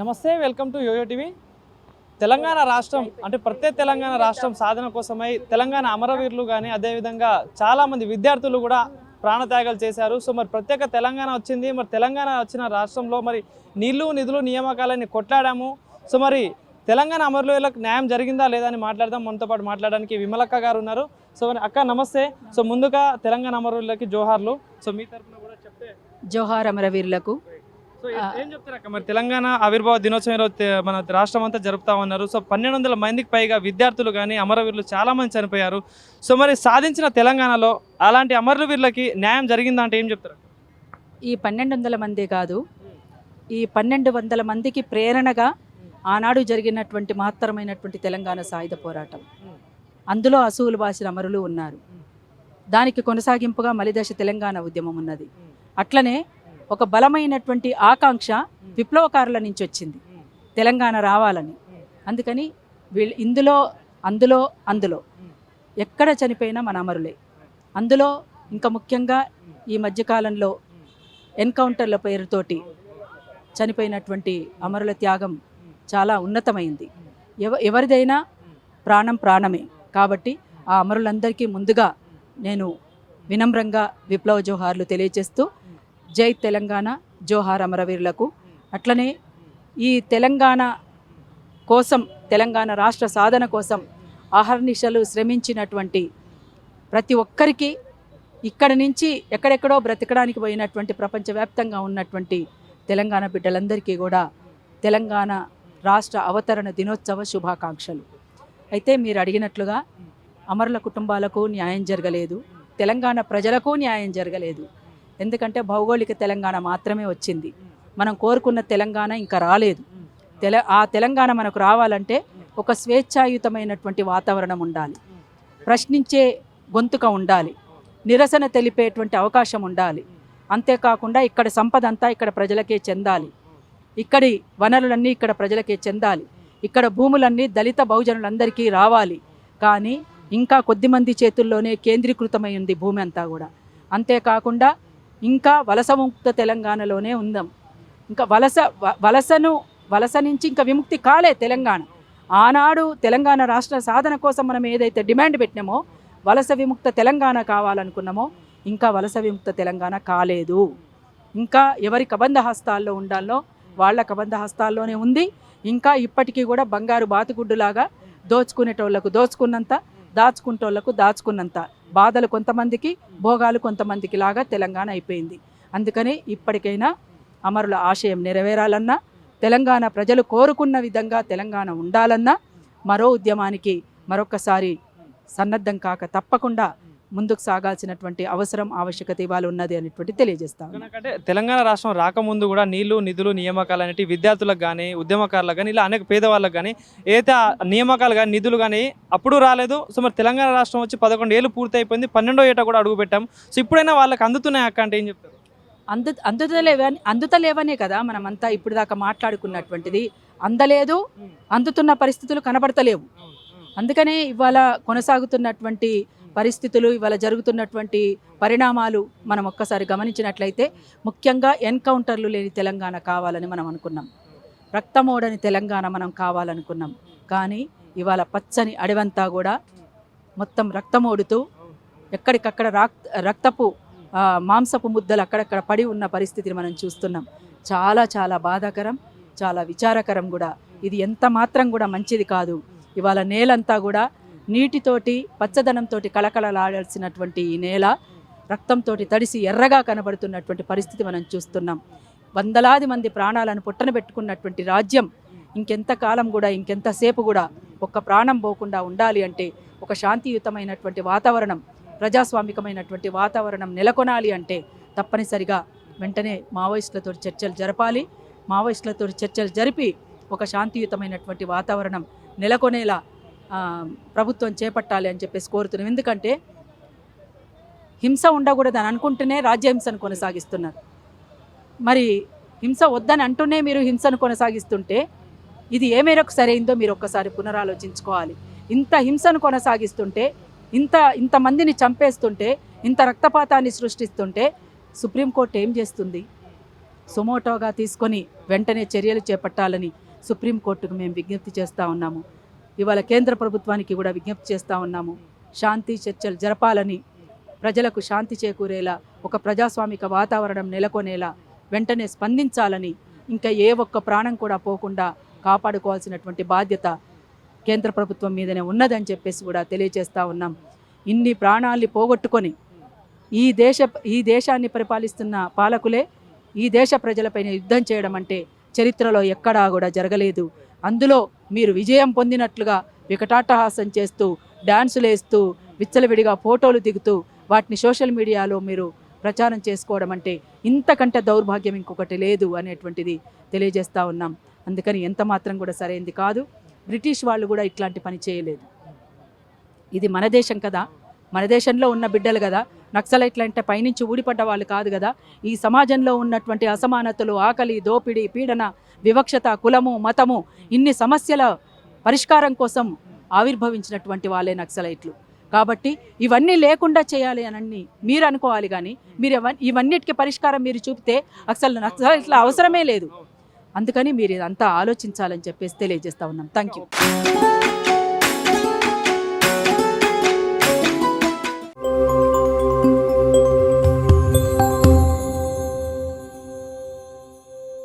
నమస్తే, welcome to YoYo TV. Telangana రాష్ట్రం అంటే ప్రత్యేక తెలంగాణ రాష్ట్రం సాధన కోసమై తెలంగాణ అమరవీరులు కానీ అదేవిధంగా చాలామంది విద్యార్థులు కూడా ప్రాణత్యాగాలు చేశారు. సో మరి ప్రత్యేక తెలంగాణ వచ్చింది. మరి తెలంగాణ వచ్చిన రాష్ట్రంలో మరి నీళ్లు నిధులు నియామకాలని కొట్లాడాము. సో మరి తెలంగాణ అమరవీరులకు న్యాయం జరిగిందా లేదా అని మాట్లాడదాం. మనతో పాటు మాట్లాడడానికి విమలక్క గారు ఉన్నారు. సో మరి అక్క నమస్తే. సో ముందుగా తెలంగాణ అమరవీరులకి జోహార్లు. సో మీ తరఫున కూడా చెప్తే జోహార్ అమరవీరులకు. సో ఏం చెప్తారు అక్క? మరి తెలంగాణ ఆవిర్భావ దినోత్సవం ఈరోజు మన రాష్ట్రం అంతా జరుపుతా ఉన్నారు. సో 1200 మందికి పైగా విద్యార్థులు కానీ అమరవీరులు చాలా మంది చనిపోయారు. సో మరి సాధించిన తెలంగాణలో అలాంటి అమరవీరులకి న్యాయం జరిగిందా అంటే ఏం చెప్తారు? ఈ 1200 మందే కాదు, ఈ 1200 మందికి ప్రేరణగా ఆనాడు జరిగినటువంటి మహత్తరమైనటువంటి తెలంగాణ సాయుధ పోరాటం, అందులో అసూలు బాసిన అమరులు ఉన్నారు. దానికి కొనసాగింపుగా మలిదశ తెలంగాణ ఉద్యమం ఉన్నది. అట్లనే ఒక బలమైనటువంటి ఆకాంక్ష విప్లవకారుల నుంచి వచ్చింది, తెలంగాణ రావాలని. అందుకని వీళ్ళు ఇందులో అందులో అందులో ఎక్కడ చనిపోయినా మన అమరులే. అందులో ఇంకా ముఖ్యంగా ఈ మధ్యకాలంలో ఎన్కౌంటర్ల పేరుతోటి చనిపోయినటువంటి అమరుల త్యాగం చాలా ఉన్నతమైంది. ఎవరిదైనా ప్రాణం ప్రాణమే. కాబట్టి ఆ అమరులందరికీ ముందుగా నేను వినమ్రంగా విప్లవ జోహార్లు తెలియజేస్తూ, జై తెలంగాణ, జోహార్ అమరవీరులకు. అట్లనే ఈ తెలంగాణ కోసం, తెలంగాణ రాష్ట్ర సాధన కోసం అహర్నిశలు శ్రమించినటువంటి ప్రతి ఒక్కరికి, ఇక్కడి నుంచి ఎక్కడెక్కడో బ్రతకడానికి పోయినటువంటి ప్రపంచవ్యాప్తంగా ఉన్నటువంటి తెలంగాణ బిడ్డలందరికీ కూడా తెలంగాణ రాష్ట్ర అవతరణ దినోత్సవ శుభాకాంక్షలు. అయితే మీరు అడిగినట్లుగా అమరుల కుటుంబాలకు న్యాయం జరగలేదు, తెలంగాణ ప్రజలకు న్యాయం జరగలేదు. ఎందుకంటే భౌగోళిక తెలంగాణ మాత్రమే వచ్చింది. మనం కోరుకున్న తెలంగాణ ఇంకా రాలేదు. ఆ తెలంగాణ మనకు రావాలంటే ఒక స్వేచ్ఛాయుతమైనటువంటి వాతావరణం ఉండాలి, ప్రశ్నించే గొంతుక ఉండాలి, నిరసన తెలిపేటువంటి అవకాశం ఉండాలి. అంతేకాకుండా ఇక్కడ సంపద అంతా ఇక్కడ ప్రజలకే చెందాలి, ఇక్కడి వనరులన్నీ ఇక్కడ ప్రజలకే చెందాలి, ఇక్కడ భూములన్నీ దళిత బహుజనులందరికీ రావాలి. కానీ ఇంకా కొద్దిమంది చేతుల్లోనే కేంద్రీకృతమై ఉంది భూమి అంతా కూడా. అంతేకాకుండా ఇంకా వలసముక్త తెలంగాణలోనే ఉందాం. ఇంకా వలస నుంచి ఇంకా విముక్తి కాలే తెలంగాణ. ఆనాడు తెలంగాణ రాష్ట్ర సాధన కోసం మనం ఏదైతే డిమాండ్ పెట్టినామో, వలస విముక్త తెలంగాణ కావాలనుకున్నామో, ఇంకా వలస విముక్త తెలంగాణ కాలేదు. ఇంకా ఎవరి కబంధ హస్తాల్లో ఉండాలో వాళ్ళ కబంధ హస్తాల్లోనే ఉంది. ఇంకా ఇప్పటికీ కూడా బంగారు బాతుగుడ్డులాగా దోచుకునేటోళ్లకు దోచుకున్నంత, దాచుకుంటోళ్లకు దాచుకున్నంత బాధలు కొంతమందికి, భోగాలు కొంతమందికి లాగా తెలంగాణ అయిపోయింది. అందుకని ఇప్పటికైనా అమరుల ఆశయం నెరవేరాలన్నా, తెలంగాణ ప్రజలు కోరుకున్న విధంగా తెలంగాణ ఉండాలన్నా మరో ఉద్యమానికి మరొకసారి సన్నద్ధం కాక తప్పకుండా ముందుకు సాగాల్సినటువంటి అవసరం, ఆవశ్యకత ఇవాళ ఉన్నది అనేటువంటి తెలియజేస్తాం. ఎందుకంటే తెలంగాణ రాష్ట్రం రాకముందు కూడా నీళ్లు నిధులు నియామకాలు అనేవి విద్యార్థులకు కానీ ఉద్యమకారులకు కానీ ఇలా అనేక పేదవాళ్ళకు కానీ ఏదైతే నియామకాలు కానీ నిధులు కానీ అప్పుడు రాలేదు. సో మరి తెలంగాణ రాష్ట్రం వచ్చి 11 ఏళ్ళు పూర్తి అయిపోయింది, 12వ ఏట కూడా అడుగు పెట్టాం. సో ఇప్పుడైనా వాళ్ళకి అందుతున్నాయి అక్క అంటే ఏం చెప్తారు? అందుతలేవనే కదా మనమంతా ఇప్పుడు దాకా మాట్లాడుకున్నటువంటిది. అందలేదు, అందుతున్న పరిస్థితులు కనబడతలేవు. అందుకనే ఇవాళ కొనసాగుతున్నటువంటి పరిస్థితులు, ఇవాళ జరుగుతున్నటువంటి పరిణామాలు మనం ఒక్కసారి గమనించినట్లయితే, ముఖ్యంగా ఎన్కౌంటర్లు లేని తెలంగాణ కావాలని మనం అనుకున్నాం, రక్తమోడని తెలంగాణ మనం కావాలనుకున్నాం. కానీ ఇవాళ పచ్చని అడవంతా కూడా మొత్తం రక్తమోడుతూ ఎక్కడికక్కడ రక్తపు మాంసపు ముద్దలు అక్కడక్కడ పడి ఉన్న పరిస్థితిని మనం చూస్తున్నాం. చాలా చాలా బాధాకరం, చాలా విచారకరం కూడా. ఇది ఎంత మాత్రం కూడా మంచిది కాదు. ఇవాళ నేలంతా కూడా నీటితోటి పచ్చదనంతో కళకళలాడాల్సినటువంటి ఈ నేల రక్తంతో తడిసి ఎర్రగా కనబడుతున్నటువంటి పరిస్థితి మనం చూస్తున్నాం. వందలాది మంది ప్రాణాలను పొట్టన పెట్టుకున్నటువంటి రాజ్యం ఇంకెంతకాలం కూడా, ఇంకెంతసేపు కూడా ఒక్క ప్రాణం పోకుండా ఉండాలి అంటే, ఒక శాంతియుతమైనటువంటి వాతావరణం, ప్రజాస్వామికమైనటువంటి వాతావరణం నెలకొనాలి అంటే తప్పనిసరిగా వెంటనే మావోయిస్టులతో చర్చలు జరపాలి. మావోయిస్టులతో చర్చలు జరిపి ఒక శాంతియుతమైనటువంటి వాతావరణం నెలకొనేలా ప్రభుత్వం చేపట్టాలి అని చెప్పేసి కోరుతున్నాం. ఎందుకంటే హింస ఉండకూడదని అనుకుంటూనే రాజ్యహింసను కొనసాగిస్తున్నారు. మరి హింస వద్దని అంటూనే మీరు హింసను కొనసాగిస్తుంటే ఇది ఏ మేరకు సరైందో మీరు ఒక్కసారి పునరాలోచించుకోవాలి. ఇంత హింసను కొనసాగిస్తుంటే, ఇంతమందిని చంపేస్తుంటే, ఇంత రక్తపాతాన్ని సృష్టిస్తుంటే సుప్రీంకోర్టు ఏం చేస్తుంది? సుమోటోగా తీసుకొని వెంటనే చర్యలు చేపట్టాలని సుప్రీంకోర్టుకు మేము విజ్ఞప్తి చేస్తూ ఉన్నాము. ఇవాళ కేంద్ర ప్రభుత్వానికి కూడా విజ్ఞప్తి చేస్తూ ఉన్నాము. శాంతి చర్చలు జరపాలని, ప్రజలకు శాంతి చేకూరేలా, ఒక ప్రజాస్వామిక వాతావరణం నెలకొనేలా వెంటనే స్పందించాలని, ఇంకా ఏ ఒక్క ప్రాణం కూడా పోకుండా కాపాడుకోవాల్సినటువంటి బాధ్యత కేంద్ర ప్రభుత్వం మీదనే ఉన్నదని చెప్పేసి కూడా తెలియజేస్తూ ఉన్నాం. ఇన్ని ప్రాణాల్ని పోగొట్టుకొని ఈ దేశాన్ని పరిపాలిస్తున్న పాలకులే ఈ దేశ ప్రజలపైన యుద్ధం చేయడం అంటే చరిత్రలో ఎక్కడా కూడా జరగలేదు. అందులో మీరు విజయం పొందినట్లుగా వికటాట్టహాసం చేస్తూ, డాన్సులు వేస్తూ, విచ్చలవిడిగా ఫోటోలు దిగుతూ వాటిని సోషల్ మీడియాలో మీరు ప్రచారం చేసుకోవడం అంటే ఇంతకంటే దౌర్భాగ్యం ఇంకొకటి లేదు అనేటువంటిది తెలియజేస్తూ ఉన్నాం. అందుకని ఎంత మాత్రం కూడా సరైనది కాదు. బ్రిటిష్ వాళ్ళు కూడా ఇట్లాంటి పని చేయలేదు. ఇది మన దేశం కదా, మన దేశంలో ఉన్న బిడ్డలు కదా. నక్సలైట్లు అంటే పైనుంచి ఊడిపడ్డ వాళ్ళు కాదు కదా. ఈ సమాజంలో ఉన్నటువంటి అసమానతలు, ఆకలి, దోపిడీ, పీడన, వివక్షత, కులము, మతము, ఇన్ని సమస్యల పరిష్కారం కోసం ఆవిర్భవించినటువంటి వాళ్ళే నక్సలైట్లు. కాబట్టి ఇవన్నీ లేకుండా చేయాలి అని మీరు అనుకోవాలి, కానీ మీరు ఇవన్నిటికీ పరిష్కారం మీరు చూపితే అసలు నక్సలైట్ల అవసరమే లేదు. అందుకని మీరు ఇదంతా ఆలోచించాలని చెప్పేసి తెలియజేస్తూ ఉన్నాం. Thank you.